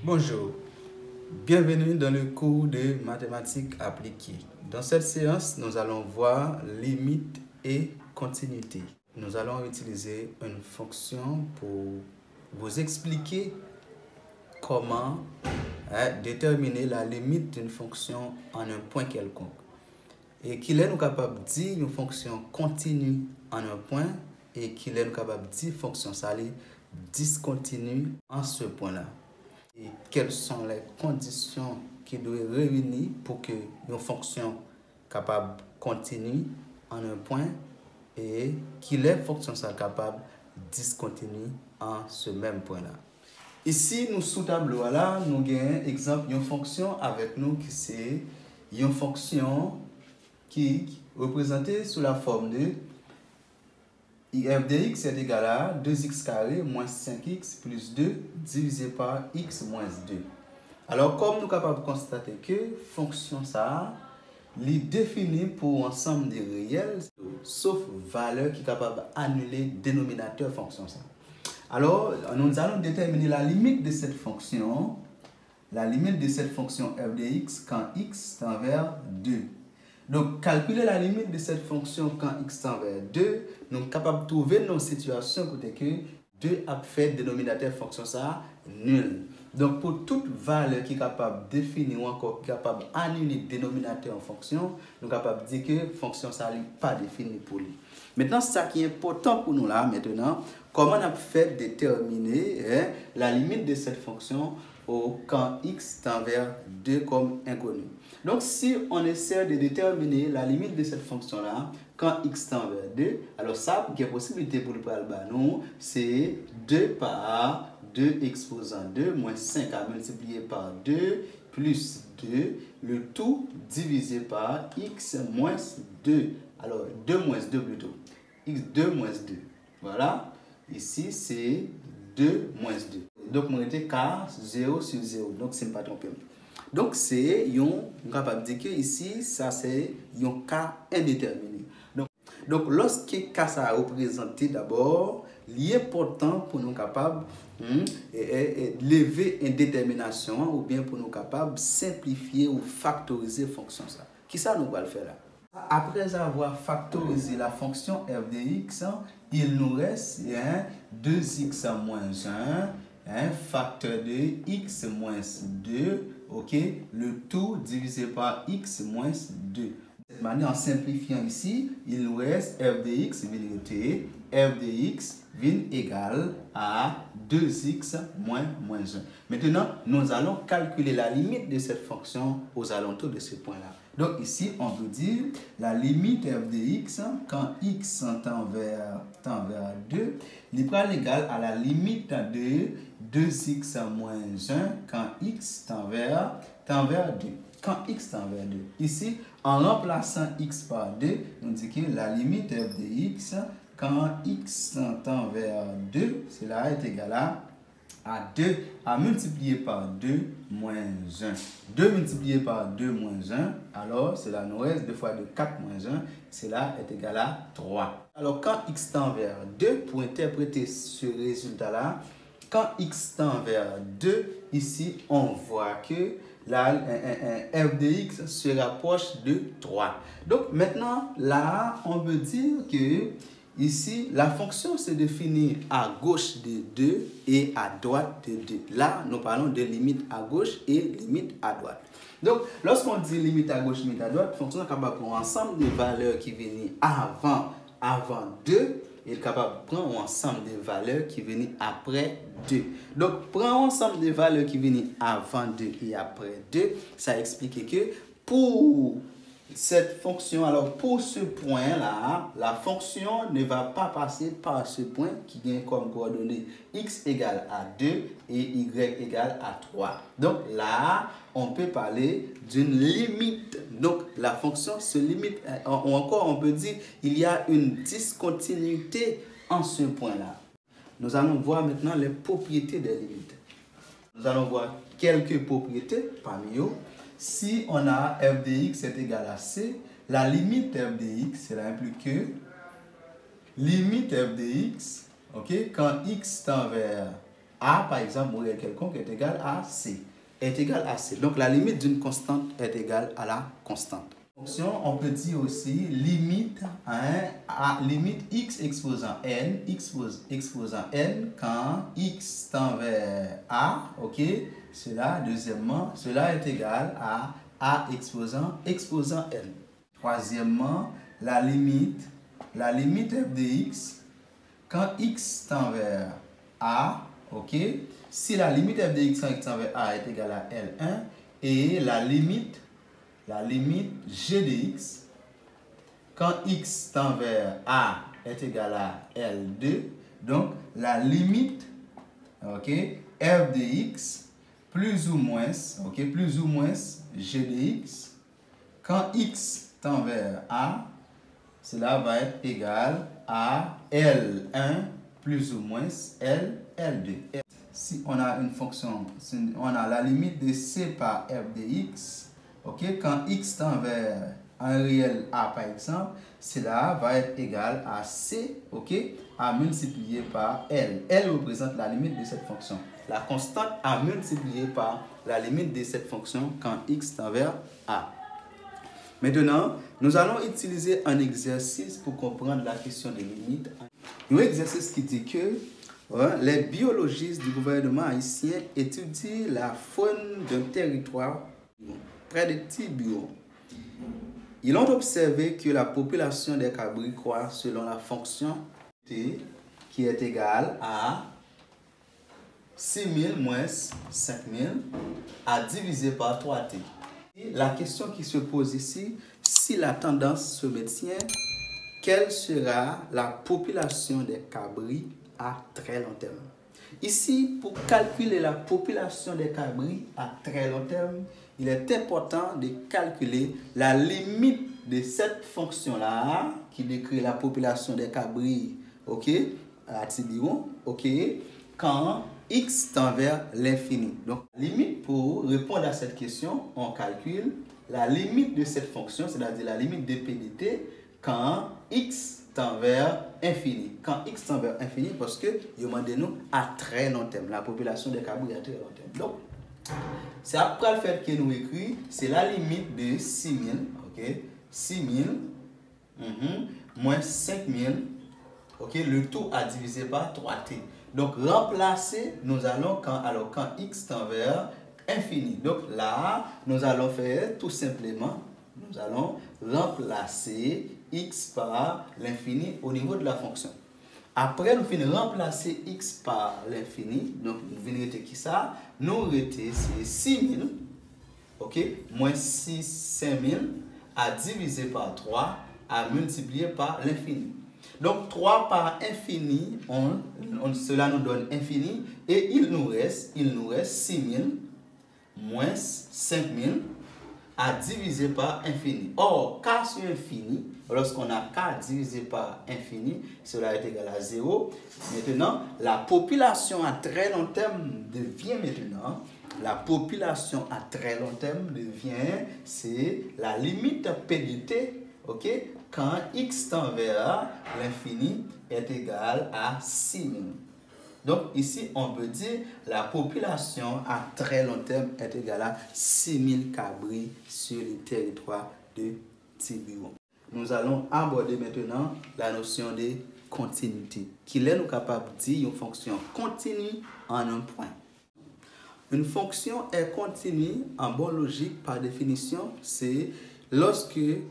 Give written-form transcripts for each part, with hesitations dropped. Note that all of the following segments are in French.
Bonjour, bienvenue dans le cours de mathématiques appliquées. Dans cette séance, nous allons voir limite et continuité. Nous allons utiliser une fonction pour vous expliquer comment déterminer la limite d'une fonction en un point quelconque. Et qu'il est nous capable de dire une fonction continue en un point et qu'il est nous capable de dire fonction salée discontinue en ce point-là. Et quelles sont les conditions qui doivent réunir pour que une fonction capable continue en un point et qu'il est fonction capable discontinue en ce même point-là. Ici, nous sous tableau là, nous avons exemple une fonction avec nous qui c'est une fonction qui est représentée sous la forme de f de x est égal à 2x carré moins 5x plus 2 divisé par x moins 2. Alors, comme nous sommes capables de constater que fonction ça, est définie pour ensemble des réels, sauf valeur qui est capable d'annuler dénominateur fonction ça. Alors, nous allons déterminer la limite de cette fonction. La limite de cette fonction f de x quand x tend vers 2. Donc, calculer la limite de cette fonction quand x tend vers 2, nous sommes capables de trouver nos situations côté que 2 a fait dénominateur fonction ça nul. Donc, pour toute valeur qui est capable de définir ou encore capable d'annuler dénominateur en fonction, nous sommes capables de dire que fonction ça n'est pas définie pour lui. Maintenant, ça qui est important pour nous là, maintenant, comment on a fait déterminer la limite de cette fonction quand x tend vers 2 comme inconnu. Donc, si on essaie de déterminer la limite de cette fonction-là, quand x tend vers 2, alors ça, qui est possibilité pour le prendre, c'est 2 par 2 exposant 2 moins 5 à multiplier par 2 plus 2, le tout divisé par x moins 2. Alors, 2 moins 2 plutôt. x2 moins 2. Voilà. Ici, c'est 2 moins 2. Donc, on était k 0 sur 0. Donc, c'est pas trompé. Donc, c'est on est capable de dire que ici, ça c'est un cas indéterminé. Donc lorsque k ça a représenté d'abord, l'important pour nous capables de lever une détermination ou bien pour nous capables de simplifier ou factoriser fonction ça. Qui ça nous va le faire là? Après avoir factorisé la fonction f de x, il nous reste 2x moins 1, facteur de x moins 2, ok, le tout divisé par x moins 2. De cette manière, en simplifiant ici, il nous reste f de x f de x vient égal à 2x moins 1. Maintenant, nous allons calculer la limite de cette fonction aux alentours de ce point-là. Donc ici, on peut dire la limite f de x quand x tend vers 2, il est égal à la limite de 2x moins 1 quand x tend vers 2. Quand x tend vers 2. Ici, en remplaçant x par 2, on dit que la limite f de x quand x tend vers 2, cela est égal à 2 à multiplier par 2 moins 1. 2 multiplié par 2 moins 1, alors cela nous reste 2 fois 2, 4 moins 1, cela est égal à 3. Alors quand x tend vers 2, pour interpréter ce résultat-là, quand x tend vers 2, ici on voit que là, f de x se rapproche de 3. Donc maintenant, là, on veut dire que ici, la fonction se définit à gauche de 2 et à droite de 2. Là, nous parlons de limite à gauche et limite à droite. Donc, lorsqu'on dit limite à gauche, limite à droite, la fonction est capable de prendre ensemble des valeurs qui viennent avant 2 et capable de prendre ensemble des valeurs qui viennent après 2. Donc, prendre ensemble des valeurs qui viennent avant 2 et après 2, ça explique que pour cette fonction, alors pour ce point-là, la fonction ne va pas passer par ce point qui vient comme coordonnée x égale à 2 et y égale à 3. Donc là, on peut parler d'une limite. Donc la fonction se limite, ou encore on peut dire il y a une discontinuité en ce point-là. Nous allons voir maintenant les propriétés des limites. Nous allons voir quelques propriétés parmi eux. Si on a f de x est égal à c, la limite f de x, cela implique que limite f de x, ok, quand x tend vers A, par exemple, réel quelconque est égal à C. Est égal à C. Donc, la limite d'une constante est égale à la constante. Fonction, on peut dire aussi limite à limite x exposant n, exposant n, quand x tend vers a, ok, deuxièmement, cela est égal à a exposant n. Troisièmement, la limite f de x, quand x tend vers a, ok, si la limite f de x quand x tend vers a est égale à L1, et la limite g de x, quand x tend vers a est égal à L2, donc la limite, ok, f de x plus ou moins g de x, quand x tend vers a, cela va être égal à L1 plus ou moins L2. Si on a une fonction, si on a la limite de c par f de x, ok, quand x tend vers un réel a par exemple, cela va être égal à c, ok, à multiplier par L. L représente la limite de cette fonction. La constante à multiplier par la limite de cette fonction quand x tend vers a. Maintenant, nous allons utiliser un exercice pour comprendre la question des limites. Un exercice qui dit que les biologistes du gouvernement haïtien étudient la faune d'un territoire près de Tiburon. Ils ont observé que la population des cabris croît selon la fonction T qui est égale à 6000 moins 5000 à diviser par 3T. La question qui se pose ici, si la tendance se maintient, quelle sera la population des cabris à très long terme? Ici, pour calculer la population des cabris à très long terme, il est important de calculer la limite de cette fonction-là, qui décrit la population des cabris, ok, à Tiburon, ok, quand x tend vers l'infini. Donc, limite, pour répondre à cette question, on calcule la limite de cette fonction, c'est-à-dire la limite de p de t, quand x tend vers infini. Quand x tend vers infini, parce que il demande nous à très long terme, la population des cabris à très long terme. Donc, c'est après le fait que nous écrit, c'est la limite de 6000, ok, 6000 moins 5000, ok, le tout à diviser par 3t. Donc, remplacer, nous allons quand x tend vers infini. Donc là, nous allons faire tout simplement, nous allons remplacer x par l'infini au niveau de la fonction. Après, nous finissons remplacer x par l'infini. Donc, nous venons de qui ça? Nous retenons c'est 6000, ok, moins 5000 à diviser par 3 à multiplier par l'infini. Donc, 3 par infini, cela nous donne infini. Et il nous reste 6000 moins 5000 à diviser par infini. Or, k sur infini, lorsqu'on a k divisé par infini, cela est égal à 0. Maintenant, la population à très long terme devient la population à très long terme devient, c'est la limite p de t, ok, quand x tend vers l'infini est égal à 6000. Donc ici, on peut dire la population à très long terme est égale à 6000 cabris sur le territoire de Tiburon. Nous allons aborder maintenant la notion de continuité, qui est nous capable de dire une fonction continue en un point. Une fonction est continue en bonne logique par définition, c'est lorsqu'on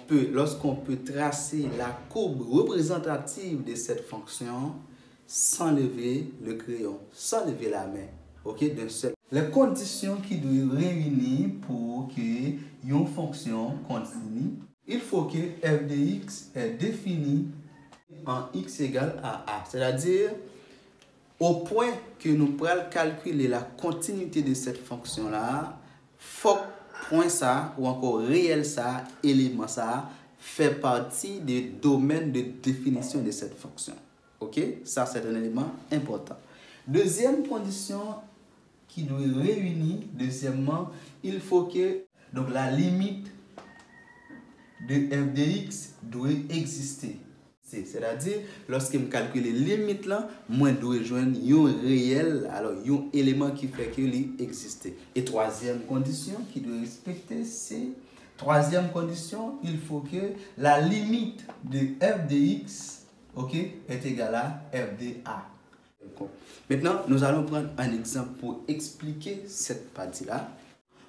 peut tracer la courbe représentative de cette fonction sans lever le crayon, sans lever la main, ok, d'un seul. Les conditions qui doivent réunir pour que une fonction continue, il faut que f de x est définie en x égale à a, c'est-à-dire au point que nous pourrons calculer la continuité de cette fonction-là, faut point ça ou encore réel ça, élément ça, fait partie des domaines de définition de cette fonction. Ok, ça c'est un élément important. Deuxième condition qui doit réunir, deuxièmement, il faut que donc la limite de f de x doit exister. C'est-à-dire, lorsque je calcule les limites, moi, je dois joindre un réel, alors un élément qui fait qu'il existe. Et troisième condition qui doit respecter, c'est troisième condition, il faut que la limite de f de x, ok, est égale à f de a. Maintenant, nous allons prendre un exemple pour expliquer cette partie-là.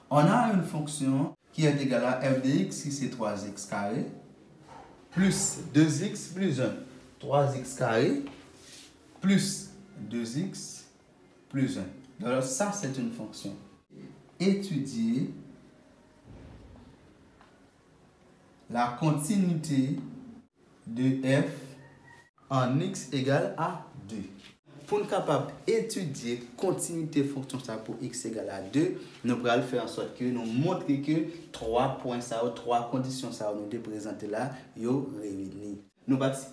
On a une fonction qui est égale à f de x, qui c'est 3x carré, plus 2x plus 1. 3x carré, plus 2x plus 1. Alors ça, c'est une fonction. Étudier la continuité de f en x égale à 2. Pour nous capable d'étudier la continuité de fonction pour x égale à 2, nous allons faire en sorte que nous montrions que 3 points, 3 conditions que nous présenter là, sont réunies. Nous partons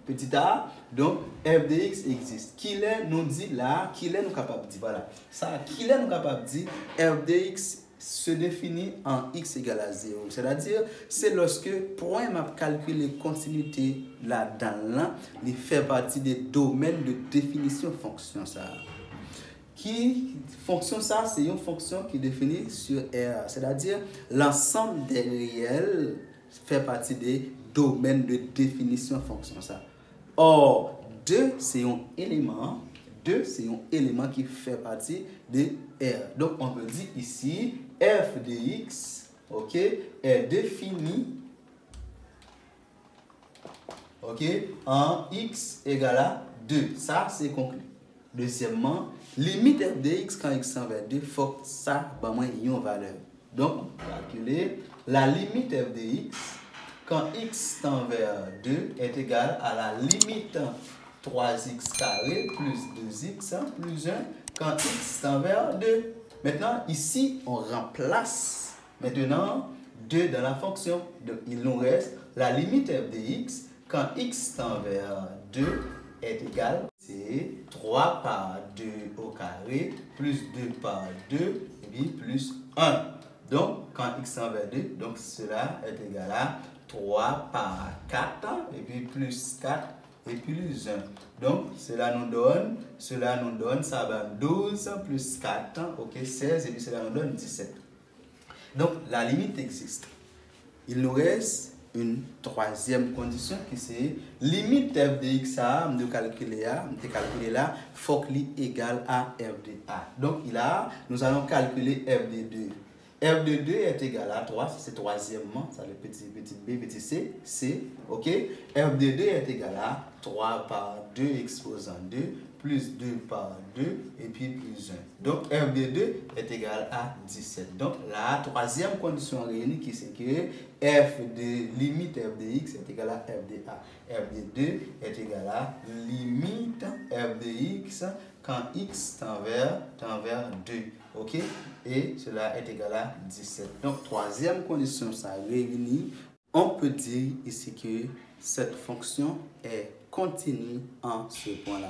petit a, donc f de x existe. Qui est nous dit là, qui est nous capable de dire, voilà. Ça, qui est nous capable de dire, f de x se définit en x égale à 0. C'est-à-dire, c'est lorsque point m'a calculé continuité là-dedans, il fait partie des domaines de définition fonction ça. Qui fonction ça, c'est une fonction qui définit sur R. C'est-à-dire, l'ensemble des réels fait partie des domaines de définition fonction ça. Or, 2, c'est un élément. 2, c'est un élément qui fait partie de R. Donc, on peut dire ici, f de x, ok, est défini, ok, en x égale à 2. Ça, c'est conclu. Deuxièmement, limite f de x quand x tend vers 2, il faut que ça ait une valeur. Donc, on peut calculer la limite f de x quand x tend vers 2 est égal à la limite 3x carré plus 2x plus 1 quand x tend vers 2. Maintenant, ici, on remplace maintenant 2 dans la fonction. Donc, il nous reste la limite f de x quand x tend vers 2 est égal, c'est 3 par 2 au carré plus 2 par 2 et puis plus 1. Donc, quand x tend vers 2, donc cela est égal à 3 par 4 et puis plus 4 et plus 1. Donc, cela nous donne, ça va 12 plus 4, ok, 16 et puis cela nous donne 17. Donc, la limite existe. Il nous reste une troisième condition qui c'est limite f de x à de calculer là, faut qu'il égale à f de a. Donc, nous allons calculer f de 2. F de 2 est égal à 3, c'est troisièmement, ça le petit b, petit c, ok. F de 2 est égal à 3 par 2 exposant 2, plus 2 par 2, et puis plus 1. Donc, f de 2 est égal à 17. Donc, la troisième condition réunie qui c'est que f de limite f de x est égal à f de a. F de 2 est égal à limite f de x quand x tend vers 2. Ok? Et cela est égal à 17. Donc, troisième condition, ça réunit. On peut dire ici que cette fonction est continue en ce point-là.